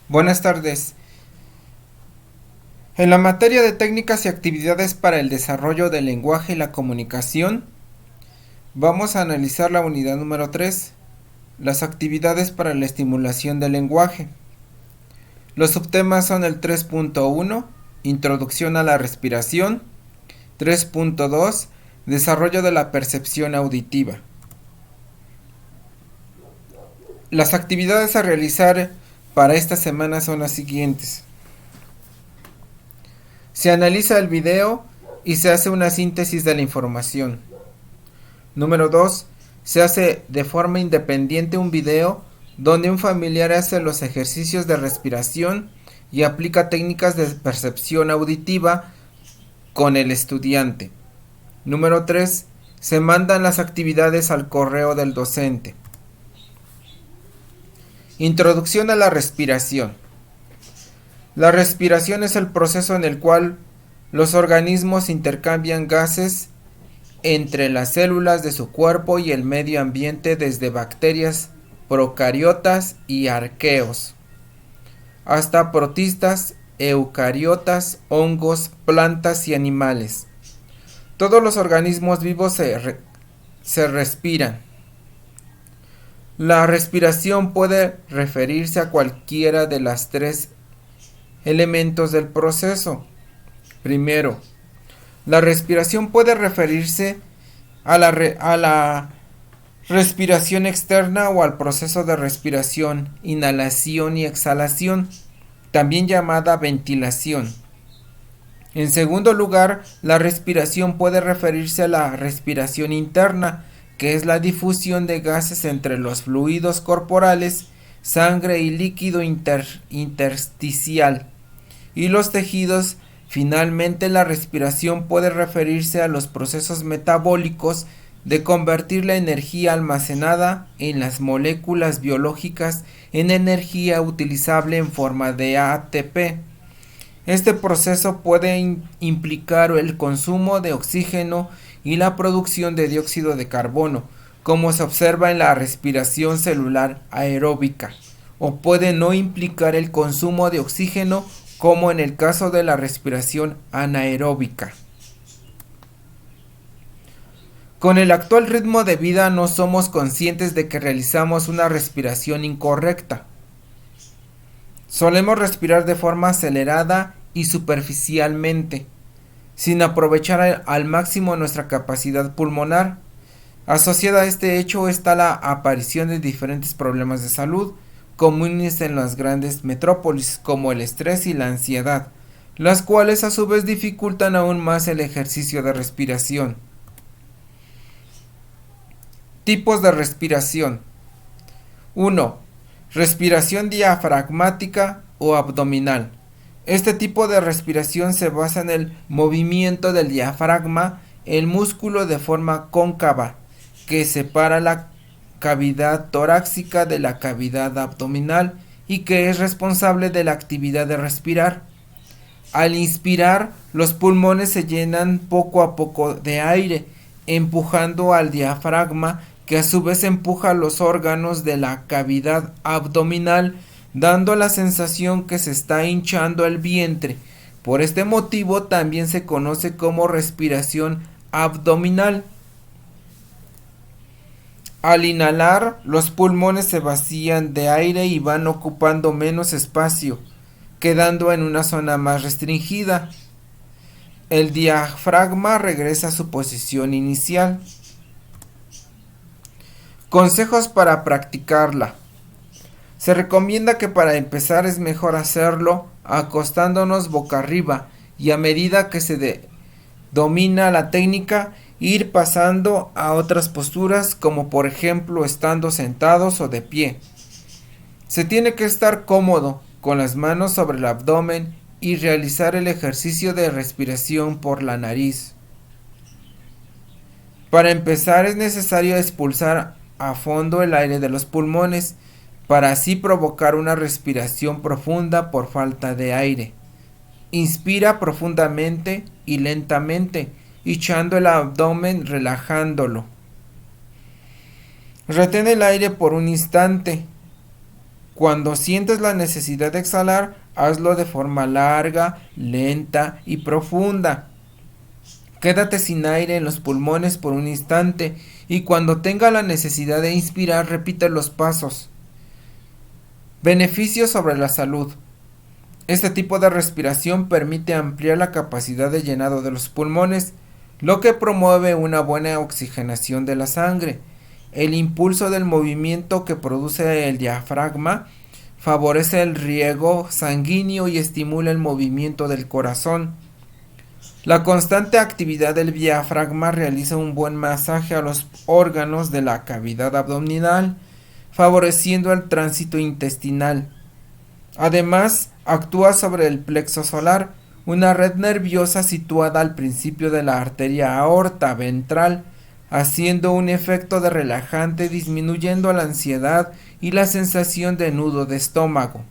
Buenas tardes. En la materia de técnicas y actividades para el desarrollo del lenguaje y la comunicación, vamos a analizar la unidad número 3, las actividades para la estimulación del lenguaje. Los subtemas son el 3.1, Introducción a la respiración, 3.2, Desarrollo de la percepción auditiva. Las actividades a realizar para esta semana son las siguientes. Se analiza el video y se hace una síntesis de la información. Número 2. Se hace de forma independiente un video donde un familiar hace los ejercicios de respiración y aplica técnicas de percepción auditiva con el estudiante. Número 3. Se mandan las actividades al correo del docente. Introducción a la respiración. La respiración es el proceso en el cual los organismos intercambian gases entre las células de su cuerpo y el medio ambiente, desde bacterias procariotas y arqueos hasta protistas, eucariotas, hongos, plantas y animales. Todos los organismos vivos se respiran. La respiración puede referirse a cualquiera de las tres elementos del proceso. Primero, la respiración puede referirse a la respiración externa o al proceso de respiración, inhalación y exhalación, también llamada ventilación. En segundo lugar, la respiración puede referirse a la respiración interna, que es la difusión de gases entre los fluidos corporales, sangre y líquido intersticial y los tejidos. Finalmente, la respiración puede referirse a los procesos metabólicos de convertir la energía almacenada en las moléculas biológicas en energía utilizable en forma de ATP. Este proceso puede implicar el consumo de oxígeno y la producción de dióxido de carbono, como se observa en la respiración celular aeróbica, o puede no implicar el consumo de oxígeno, como en el caso de la respiración anaeróbica. Con el actual ritmo de vida no somos conscientes de que realizamos una respiración incorrecta. Solemos respirar de forma acelerada y superficialmente, sin aprovechar al máximo nuestra capacidad pulmonar. Asociada a este hecho está la aparición de diferentes problemas de salud comunes en las grandes metrópolis, como el estrés y la ansiedad, las cuales a su vez dificultan aún más el ejercicio de respiración. Tipos de respiración. 1. Respiración diafragmática o abdominal. Este tipo de respiración se basa en el movimiento del diafragma, el músculo de forma cóncava que separa la cavidad torácica de la cavidad abdominal y que es responsable de la actividad de respirar. Al inspirar, los pulmones se llenan poco a poco de aire, empujando al diafragma, que a su vez empuja los órganos de la cavidad abdominal, dando la sensación que se está hinchando el vientre. Por este motivo también se conoce como respiración abdominal. Al inhalar, los pulmones se vacían de aire y van ocupando menos espacio, quedando en una zona más restringida. El diafragma regresa a su posición inicial. Consejos para practicarla. Se recomienda que para empezar es mejor hacerlo acostándonos boca arriba, y a medida que se domina la técnica, ir pasando a otras posturas, como por ejemplo estando sentados o de pie. Se tiene que estar cómodo, con las manos sobre el abdomen, y realizar el ejercicio de respiración por la nariz. Para empezar es necesario expulsar a fondo el aire de los pulmones, para así provocar una respiración profunda por falta de aire. Inspira profundamente y lentamente, hinchando el abdomen, relajándolo. Retén el aire por un instante. Cuando sientes la necesidad de exhalar, hazlo de forma larga, lenta y profunda. Quédate sin aire en los pulmones por un instante y cuando tenga la necesidad de inspirar, repite los pasos. Beneficios sobre la salud. Este tipo de respiración permite ampliar la capacidad de llenado de los pulmones, lo que promueve una buena oxigenación de la sangre. El impulso del movimiento que produce el diafragma favorece el riego sanguíneo y estimula el movimiento del corazón. La constante actividad del diafragma realiza un buen masaje a los órganos de la cavidad abdominal, favoreciendo el tránsito intestinal. Además, actúa sobre el plexo solar, una red nerviosa situada al principio de la arteria aorta ventral, haciendo un efecto de relajante, disminuyendo la ansiedad y la sensación de nudo de estómago.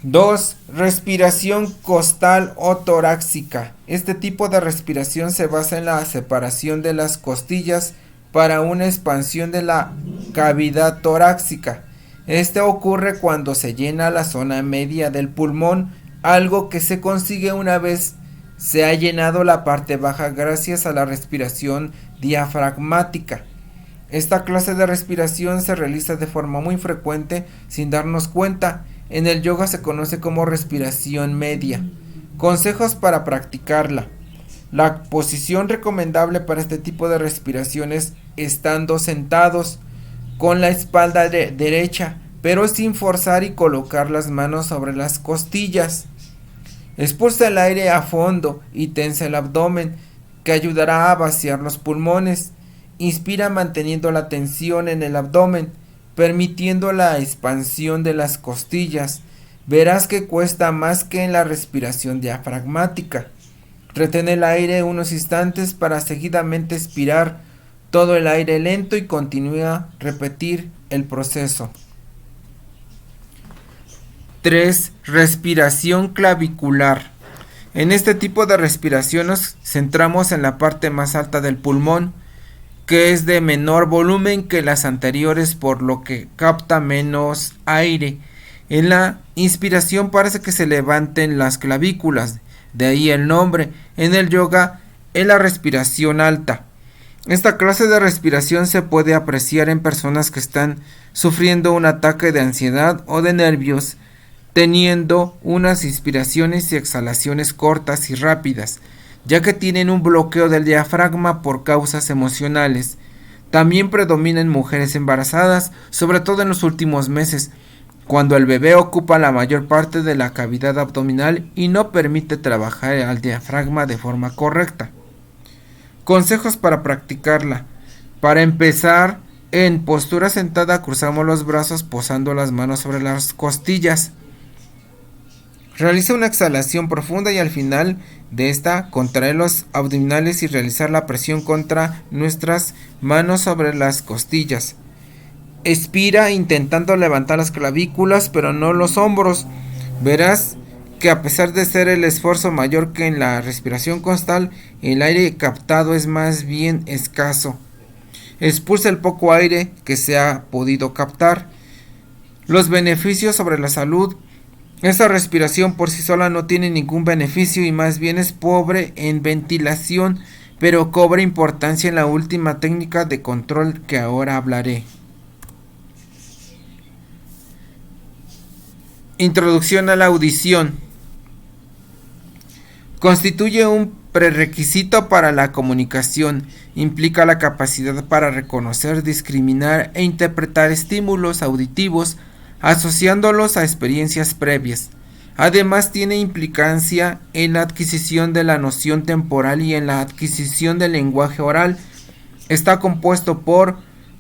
2. Respiración costal o torácica. Este tipo de respiración se basa en la separación de las costillas para una expansión de la cavidad torácica. Este ocurre cuando se llena la zona media del pulmón, algo que se consigue una vez se ha llenado la parte baja gracias a la respiración diafragmática. Esta clase de respiración se realiza de forma muy frecuente sin darnos cuenta. En el yoga se conoce como respiración media. Consejos para practicarla. La posición recomendable para este tipo de respiraciones estando sentados con la espalda derecha, pero sin forzar y colocar las manos sobre las costillas. Expulsa el aire a fondo y tensa el abdomen, que ayudará a vaciar los pulmones. Inspira manteniendo la tensión en el abdomen, permitiendo la expansión de las costillas. Verás que cuesta más que en la respiración diafragmática. Retén el aire unos instantes para seguidamente expirar todo el aire lento y continúa repetir el proceso. 3. Respiración clavicular. En este tipo de respiración nos centramos en la parte más alta del pulmón, que es de menor volumen que las anteriores, por lo que capta menos aire. En la inspiración parece que se levanten las clavículas, de ahí el nombre. En el yoga es la respiración alta. Esta clase de respiración se puede apreciar en personas que están sufriendo un ataque de ansiedad o de nervios, teniendo unas inspiraciones y exhalaciones cortas y rápidas, ya que tienen un bloqueo del diafragma por causas emocionales. También predominan mujeres embarazadas, sobre todo en los últimos meses, cuando el bebé ocupa la mayor parte de la cavidad abdominal y no permite trabajar al diafragma de forma correcta. Consejos para practicarla. Para empezar, en postura sentada cruzamos los brazos posando las manos sobre las costillas. Realiza una exhalación profunda y al final de esta contrae los abdominales y realizar la presión contra nuestras manos sobre las costillas. Expira intentando levantar las clavículas pero no los hombros. Verás que a pesar de ser el esfuerzo mayor que en la respiración costal, el aire captado es más bien escaso. Expulsa el poco aire que se ha podido captar. Los beneficios sobre la salud. Esta respiración por sí sola no tiene ningún beneficio y más bien es pobre en ventilación, pero cobra importancia en la última técnica de control que ahora hablaré. Introducción a la audición. Constituye un prerequisito para la comunicación. Implica la capacidad para reconocer, discriminar e interpretar estímulos auditivos, asociándolos a experiencias previas. Además tiene implicancia en la adquisición de la noción temporal y en la adquisición del lenguaje oral. Está compuesto por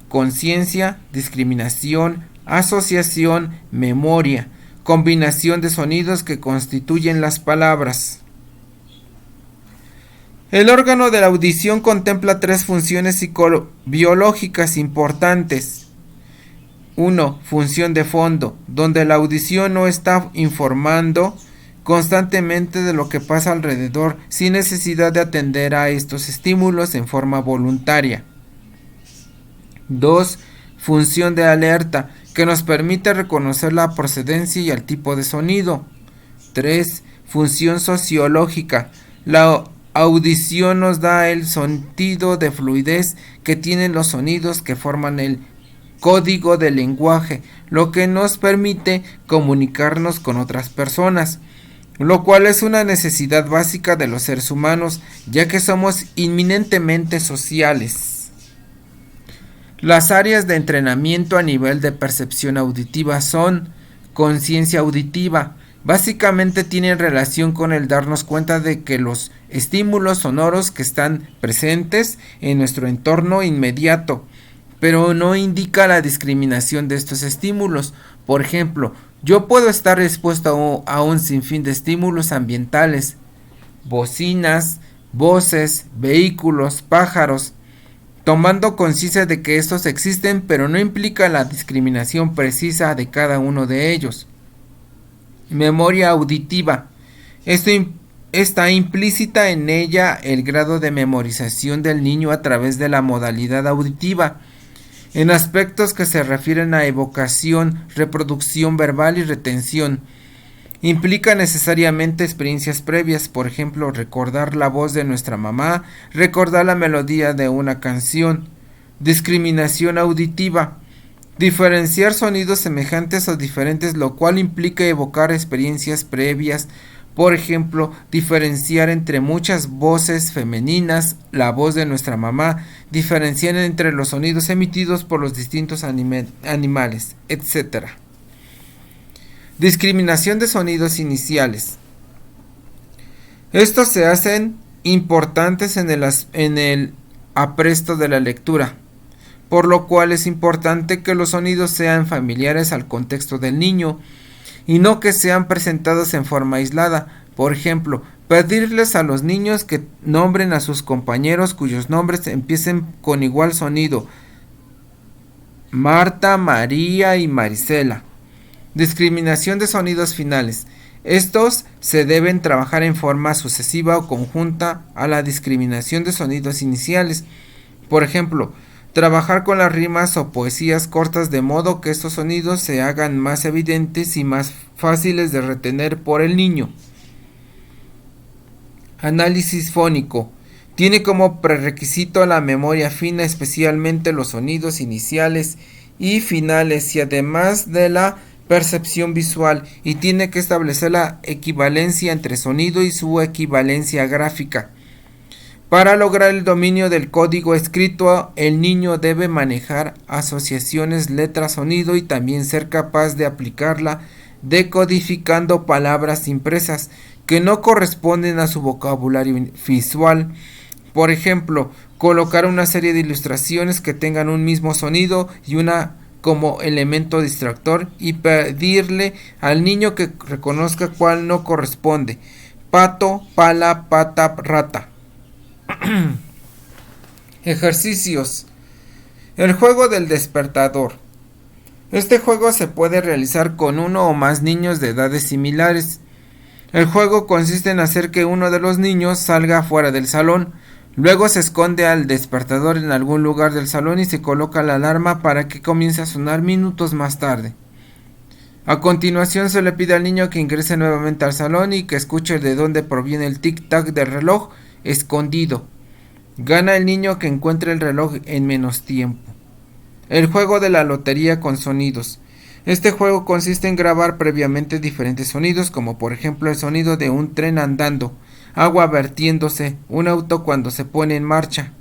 conciencia, discriminación, asociación, memoria, combinación de sonidos que constituyen las palabras. El órgano de la audición contempla 3 funciones psicobiológicas importantes. 1. Función de fondo, donde la audición no está informando constantemente de lo que pasa alrededor sin necesidad de atender a estos estímulos en forma voluntaria. 2. función de alerta, que nos permite reconocer la procedencia y el tipo de sonido. 3. Función sociológica. La audición nos da el sentido de fluidez que tienen los sonidos que forman el código del lenguaje, lo que nos permite comunicarnos con otras personas, lo cual es una necesidad básica de los seres humanos, ya que somos inminentemente sociales. Las áreas de entrenamiento a nivel de percepción auditiva son conciencia auditiva. Básicamente tienen relación con el darnos cuenta de que los estímulos sonoros que están presentes en nuestro entorno inmediato, pero no indica la discriminación de estos estímulos. Por ejemplo, yo puedo estar expuesto a un sinfín de estímulos ambientales, bocinas, voces, vehículos, pájaros, tomando conciencia de que estos existen, pero no implica la discriminación precisa de cada uno de ellos. Memoria auditiva. Está implícita en ella el grado de memorización del niño a través de la modalidad auditiva, en aspectos que se refieren a evocación, reproducción verbal y retención. Implica necesariamente experiencias previas, por ejemplo, recordar la voz de nuestra mamá, recordar la melodía de una canción. Discriminación auditiva. Diferenciar sonidos semejantes o diferentes, lo cual implica evocar experiencias previas. Por ejemplo, diferenciar entre muchas voces femeninas, la voz de nuestra mamá, diferenciar entre los sonidos emitidos por los distintos animales, etc. Discriminación de sonidos iniciales. Estos se hacen importantes en el apresto de la lectura, por lo cual es importante que los sonidos sean familiares al contexto del niño, y no que sean presentados en forma aislada. Por ejemplo, pedirles a los niños que nombren a sus compañeros cuyos nombres empiecen con igual sonido: Marta, María y Marisela. Discriminación de sonidos finales. Estos se deben trabajar en forma sucesiva o conjunta a la discriminación de sonidos iniciales. Por ejemplo, trabajar con las rimas o poesías cortas de modo que estos sonidos se hagan más evidentes y más fáciles de retener por el niño. Análisis fónico. Tiene como prerequisito la memoria fina, especialmente los sonidos iniciales y finales, y además de la percepción visual, y tiene que establecer la equivalencia entre sonido y su equivalencia gráfica. Para lograr el dominio del código escrito, el niño debe manejar asociaciones letra-sonido y también ser capaz de aplicarla decodificando palabras impresas que no corresponden a su vocabulario visual. Por ejemplo, colocar una serie de ilustraciones que tengan un mismo sonido y una como elemento distractor, y pedirle al niño que reconozca cuál no corresponde: pato, pala, pata, rata. Ejercicios. El juego del despertador. Este juego se puede realizar con uno o más niños de edades similares. El juego consiste en hacer que uno de los niños salga fuera del salón, luego se esconde al despertador en algún lugar del salón y se coloca la alarma para que comience a sonar minutos más tarde. A continuación se le pide al niño que ingrese nuevamente al salón y que escuche de dónde proviene el tic-tac del reloj escondido. Gana el niño que encuentre el reloj en menos tiempo. El juego de la lotería con sonidos. Este juego consiste en grabar previamente diferentes sonidos, como por ejemplo el sonido de un tren andando, agua vertiéndose, un auto cuando se pone en marcha.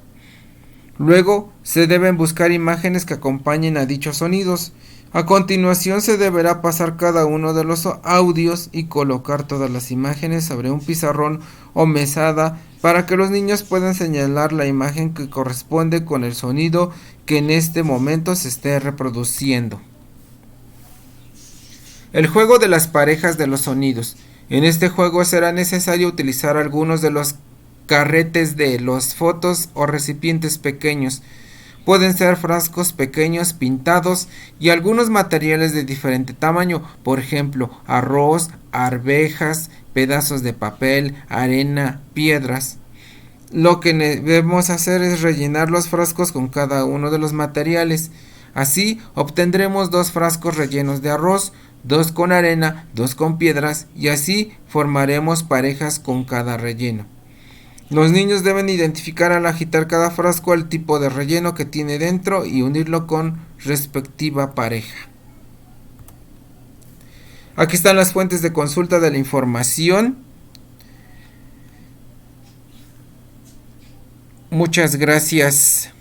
Luego se deben buscar imágenes que acompañen a dichos sonidos. A continuación se deberá pasar cada uno de los audios y colocar todas las imágenes sobre un pizarrón o mesada para que los niños puedan señalar la imagen que corresponde con el sonido que en este momento se esté reproduciendo. El juego de las parejas de los sonidos. En este juego será necesario utilizar algunos de los carretes de los fotos o recipientes pequeños. Pueden ser frascos pequeños pintados y algunos materiales de diferente tamaño, por ejemplo, arroz, arvejas, pedazos de papel, arena, piedras. Lo que debemos hacer es rellenar los frascos con cada uno de los materiales. Así obtendremos 2 frascos rellenos de arroz, 2 con arena, 2 con piedras, y así formaremos parejas con cada relleno. Los niños deben identificar al agitar cada frasco el tipo de relleno que tiene dentro y unirlo con respectiva pareja. Aquí están las fuentes de consulta de la información. Muchas gracias.